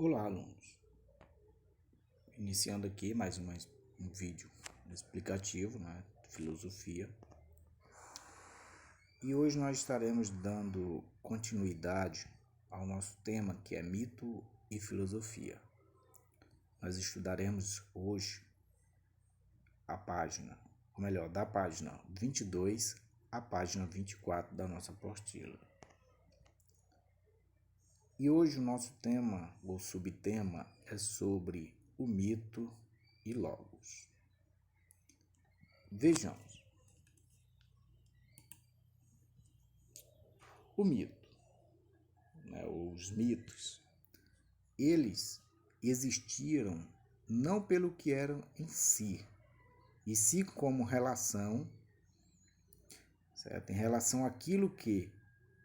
Olá, alunos. Iniciando aqui mais um vídeo explicativo, né, de filosofia. E hoje nós estaremos dando continuidade ao nosso tema, que é mito e filosofia. Nós estudaremos hoje a página, ou melhor, da página 22 à página 24 da nossa apostila. E hoje o nosso tema, ou subtema, é sobre o mito e logos. Vejamos. O mito, né, os mitos, eles existiram não pelo que eram em si, e sim como relação, certo? Em relação àquilo que,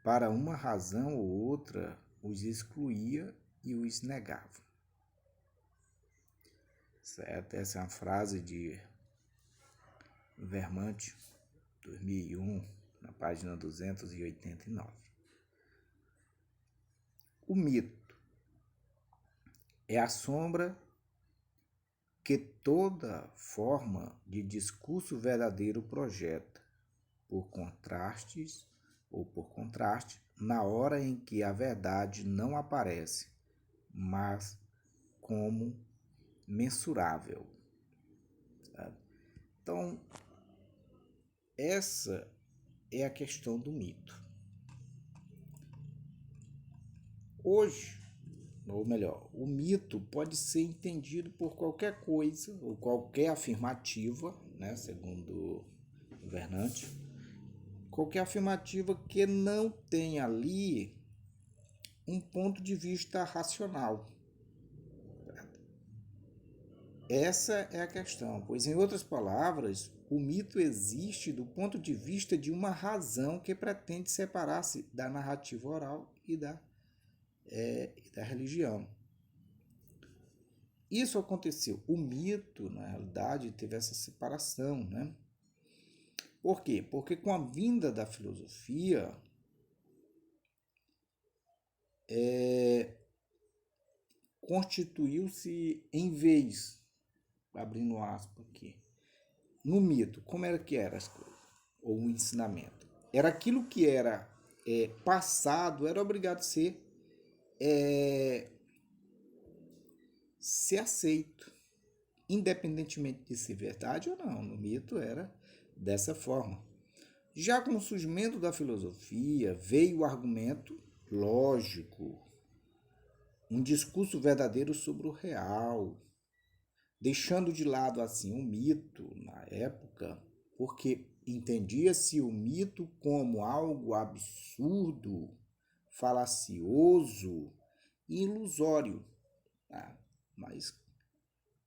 para uma razão ou outra, os excluía e os negava. Certo? Essa é uma frase de Vermante, 2001, na página 289. O mito é a sombra que toda forma de discurso verdadeiro projeta, por contrastes ou por contraste, na hora em que a verdade não aparece, mas como mensurável. Sabe? Então, essa é a questão do mito. Hoje, ou melhor, o mito pode ser entendido por qualquer coisa ou qualquer afirmativa, né, segundo o Vernante, qualquer afirmativa que não tenha ali um ponto de vista racional. Essa é a questão, pois, em outras palavras, o mito existe do ponto de vista de uma razão que pretende separar-se da narrativa oral e da religião. Isso aconteceu. O mito, na realidade, teve essa separação, né? Por quê? Porque com a vinda da filosofia, constituiu-se em vez, abrindo aspas aqui, no mito, como era que eram as coisas, ou o ensinamento? Era aquilo que era passado, era obrigado a ser aceito, independentemente de ser verdade ou não. No mito era dessa forma. Já com o surgimento da filosofia, veio o argumento lógico, um discurso verdadeiro sobre o real, deixando de lado assim o mito na época, porque entendia-se o mito como algo absurdo, falacioso e ilusório. Tá? Mas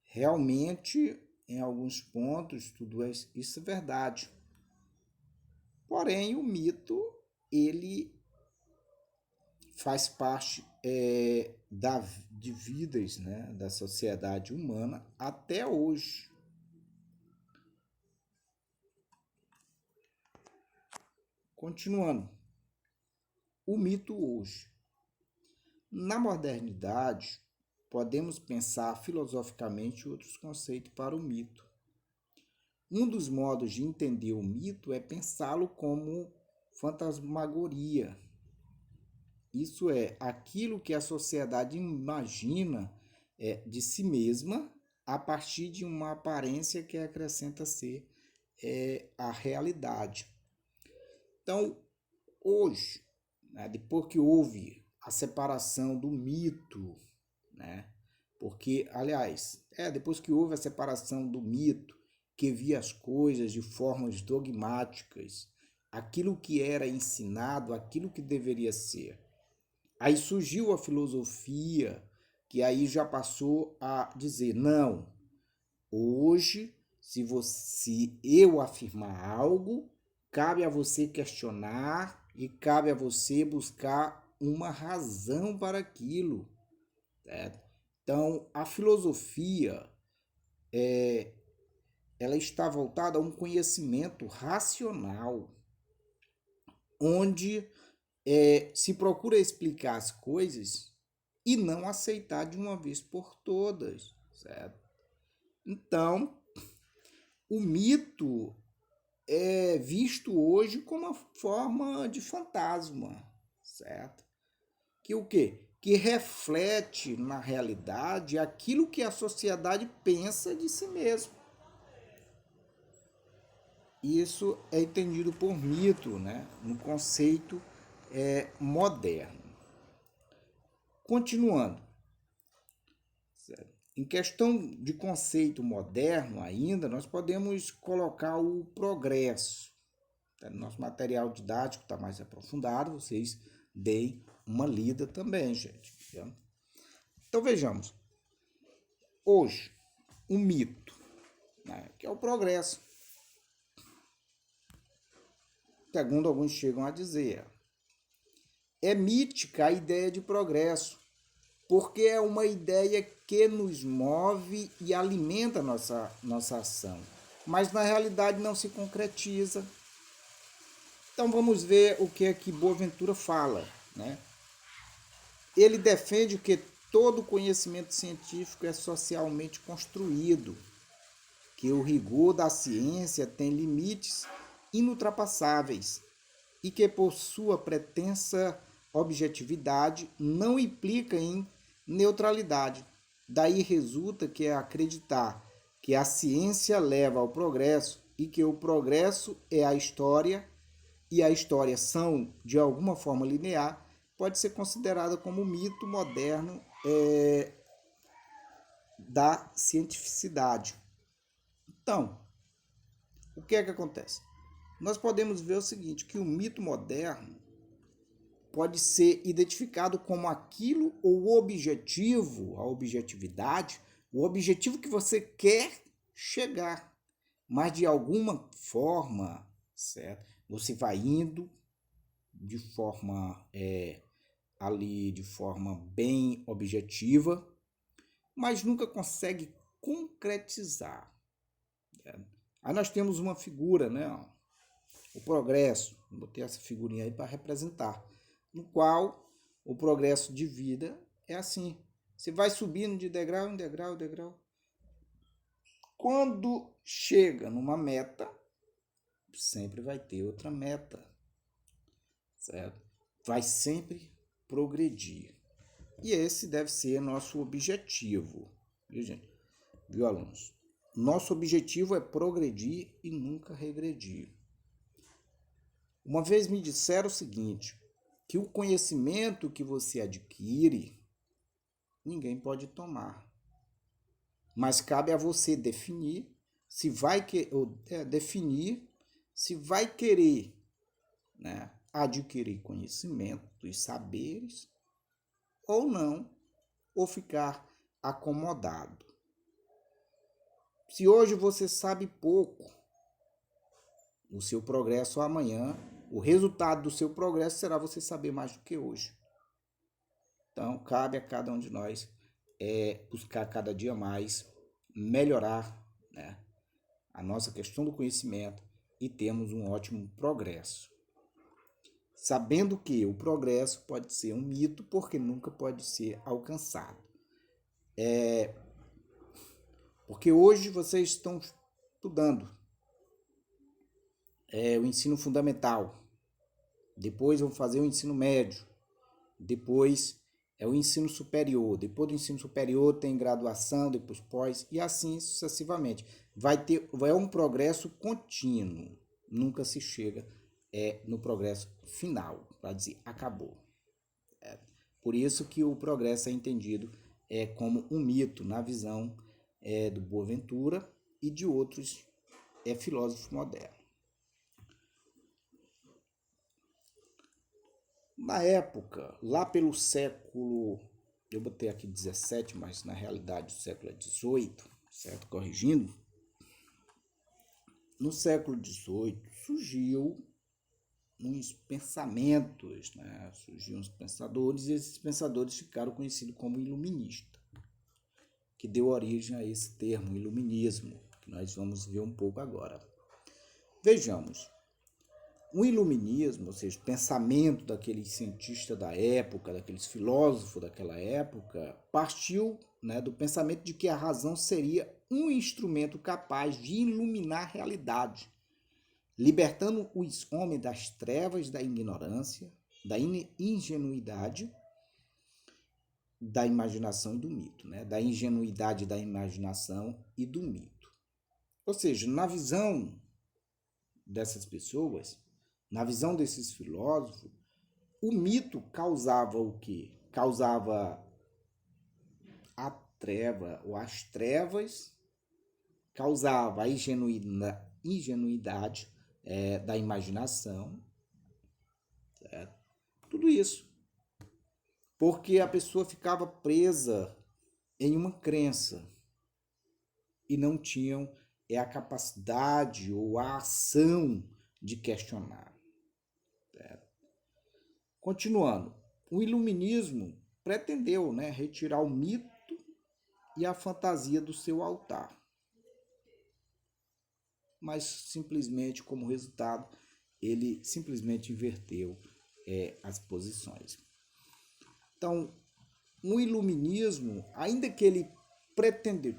realmente, em alguns pontos, isso é verdade. Porém, o mito, ele faz parte de vidas, né, da sociedade humana até hoje. Continuando, o mito hoje. Na modernidade, podemos pensar filosoficamente outros conceitos para o mito. Um dos modos de entender o mito é pensá-lo como fantasmagoria. Isso é aquilo que a sociedade imagina de si mesma a partir de uma aparência que acrescenta ser a realidade. Então, hoje, né, depois que houve a separação do mito, né, porque, aliás, depois que houve a separação do mito, que via as coisas de formas dogmáticas, aquilo que era ensinado, aquilo que deveria ser. Aí surgiu a filosofia, que aí já passou a dizer, não, hoje, se eu afirmar algo, cabe a você questionar e cabe a você buscar uma razão para aquilo. Certo? Então, a filosofia, ela está voltada a um conhecimento racional, onde se procura explicar as coisas e não aceitar de uma vez por todas, certo? Então, o mito é visto hoje como uma forma de fantasma, certo? Que o quê? Que reflete na realidade aquilo que a sociedade pensa de si mesmo. Isso é entendido por mito, né? No conceito moderno. Continuando, certo? Em questão de conceito moderno ainda, nós podemos colocar o progresso. No nosso material didático está mais aprofundado, vocês deem uma lida também, gente. Então vejamos, hoje, um mito, né, que é o progresso. Segundo alguns chegam a dizer, é mítica a ideia de progresso, porque é uma ideia que nos move e alimenta nossa ação, mas na realidade não se concretiza. Então vamos ver o que é que Boaventura fala, né? Ele defende que todo conhecimento científico é socialmente construído, que o rigor da ciência tem limites inultrapassáveis e que, por sua pretensa objetividade, não implica em neutralidade. Daí resulta que é acreditar que a ciência leva ao progresso e que o progresso é a história e a história são, de alguma forma linear, pode ser considerada como um mito moderno da cientificidade. Então, o que é que acontece? Nós podemos ver o seguinte, que o mito moderno pode ser identificado como aquilo ou o objetivo, a objetividade, o objetivo que você quer chegar, mas de alguma forma, certo? Você vai indo de forma ali de forma bem objetiva, mas nunca consegue concretizar. Aí nós temos uma figura, né? O progresso, botei essa figurinha aí para representar, no qual o progresso de vida é assim. Você vai subindo de degrau em degrau em degrau. Quando chega numa meta, sempre vai ter outra meta, certo? Vai sempre progredir. E esse deve ser nosso objetivo, viu, gente? Viu, alunos? Nosso objetivo é progredir e nunca regredir. Uma vez me disseram o seguinte, que o conhecimento que você adquire, ninguém pode tomar. Mas cabe a você definir se vai querer, né, adquirir conhecimentos, saberes ou não, ou ficar acomodado. Se hoje você sabe pouco, o seu progresso amanhã, o resultado do seu progresso será você saber mais do que hoje. Então, cabe a cada um de nós buscar cada dia mais melhorar, né, a nossa questão do conhecimento e termos um ótimo progresso. Sabendo que o progresso pode ser um mito porque nunca pode ser alcançado. Porque hoje vocês estão estudando o ensino fundamental, depois vão fazer o ensino médio, depois o ensino superior, depois do ensino superior tem graduação, depois pós, e assim sucessivamente. Vai um progresso contínuo, nunca se chega no progresso final, para dizer acabou. Por isso que o progresso é entendido como um mito na visão do Boaventura e de outros filósofos modernos. Na época, lá pelo século, eu botei aqui 17, mas na realidade o século é 18, certo? Corrigindo. No século 18 surgiu uns pensamentos, né? Surgiram uns pensadores e esses pensadores ficaram conhecidos como iluministas, que deu origem a esse termo, iluminismo, que nós vamos ver um pouco agora. Vejamos, O iluminismo, ou seja, o pensamento daqueles cientistas da época, daqueles filósofos daquela época, partiu, né, do pensamento de que a razão seria um instrumento capaz de iluminar a realidade, libertando os homens das trevas da ignorância, da ingenuidade, da imaginação e do mito, né? Da ingenuidade da imaginação e do mito. Ou seja, na visão dessas pessoas, na visão desses filósofos, o mito causava o quê? Causava a treva, ou as trevas, causava a ingenuidade da imaginação, certo? Tudo isso. Porque a pessoa ficava presa em uma crença e não tinham a capacidade ou a ação de questionar. Certo? Continuando, o iluminismo pretendeu, né, retirar o mito e a fantasia do seu altar. Mas simplesmente, como resultado, ele simplesmente inverteu as posições. Então, o iluminismo, ainda que ele pretendeu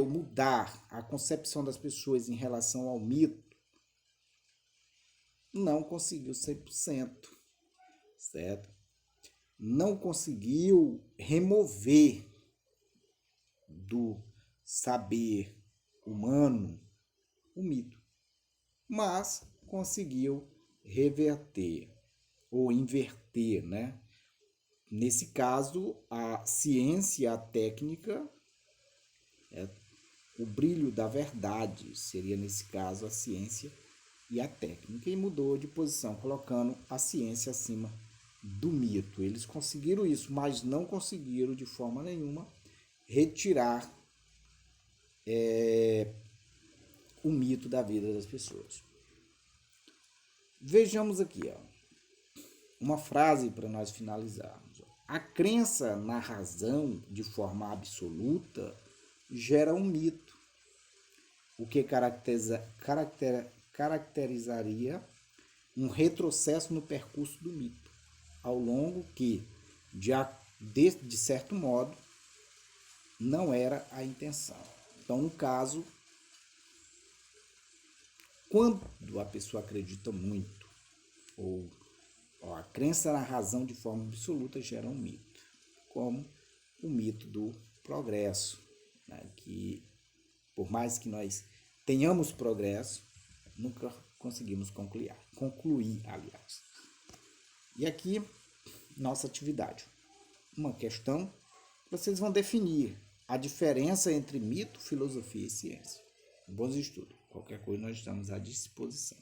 mudar a concepção das pessoas em relação ao mito, não conseguiu 100%, certo? Não conseguiu remover do saber humano o mito, mas conseguiu reverter ou inverter, né? Nesse caso, a ciência, a técnica, o brilho da verdade seria, nesse caso, a ciência e a técnica, e mudou de posição, colocando a ciência acima do mito. Eles conseguiram isso, mas não conseguiram, de forma nenhuma, retirar o mito da vida das pessoas. Vejamos aqui, ó, uma frase para nós finalizarmos. A crença na razão de forma absoluta gera um mito, o que caracterizaria um retrocesso no percurso do mito, ao longo que, de certo modo, não era a intenção. Então, no caso, quando a pessoa acredita muito, ou a crença na razão de forma absoluta gera um mito, como o mito do progresso, né? Que por mais que nós tenhamos progresso, nunca conseguimos concluir, aliás. E aqui, nossa atividade. Uma questão, vocês vão definir a diferença entre mito, filosofia e ciência. Bons estudos. Qualquer coisa nós estamos à disposição.